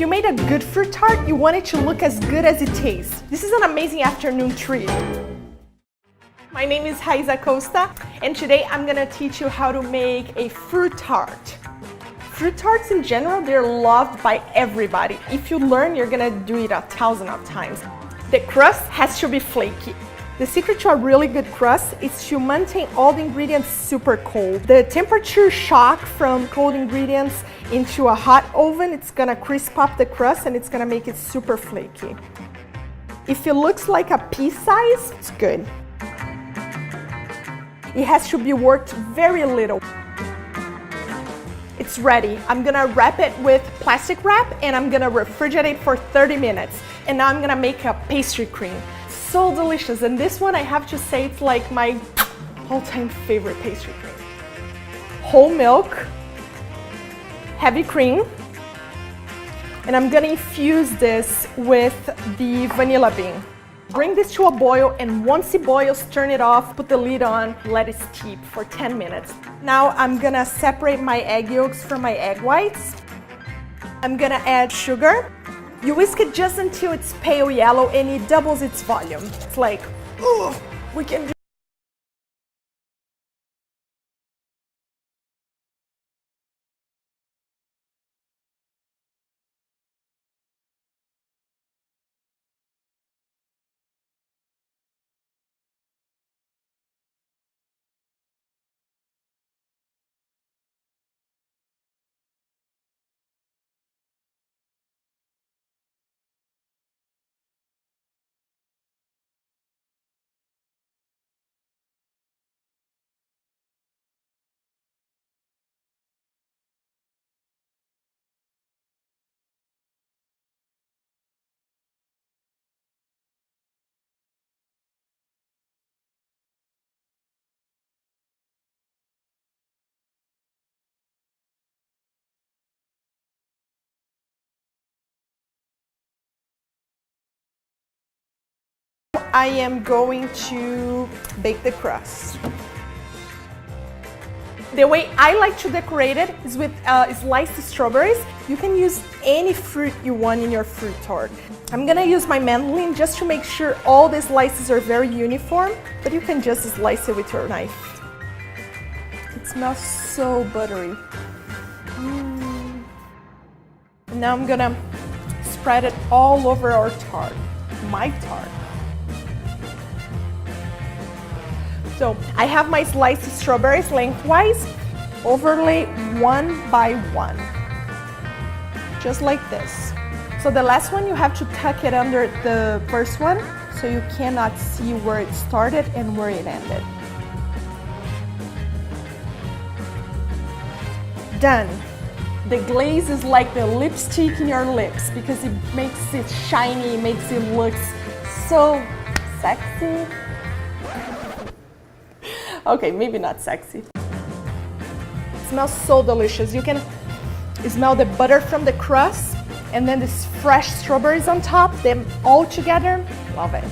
you made a good fruit tart, you want it to look as good as it tastes. This is an amazing afternoon treat. My name is Raiza Costa, and today I'm gonna teach you how to make a fruit tart. Fruit tarts in general, they're loved by everybody. If you learn, you're gonna do it 1,000 of times. The crust has to be flaky. The secret to a really good crust is to maintain all the ingredients super cold. The temperature shock from cold ingredients into a hot oven, it's gonna crisp up the crust and it's gonna make it super flaky. If it looks like a pea size, it's good. It has to be worked very little. It's ready. I'm gonna wrap it with plastic wrap and I'm gonna refrigerate for 30 minutes. And now I'm gonna make a pastry cream. So delicious, and this one I have to say it's like my all-time favorite pastry cream. Whole milk, heavy cream, and I'm gonna infuse this with the vanilla bean. Bring this to a boil, and once it boils, turn it off, put the lid on, let it steep for 10 minutes. Now I'm gonna separate my egg yolks from my egg whites. I'm gonna add sugar. You whisk it just until it's pale yellow and it doubles its volume. It's like, ooh, we can do. I am going to bake the crust. The way I like to decorate it is with sliced strawberries. You can use any fruit you want in your fruit tart. I'm gonna use my mandolin just to make sure all the slices are very uniform, but you can just slice it with your knife. It smells so buttery. And now I'm gonna spread it all over our tart, my tart. So I have my sliced strawberries lengthwise, overlay one by one, just like this. So the last one, you have to tuck it under the first one so you cannot see where it started and where it ended. Done. The glaze is like the lipstick in your lips because it makes it shiny, makes it look so sexy. Okay, maybe not sexy. It smells so delicious. You can smell the butter from the crust and then these fresh strawberries on top, them all together. Love it.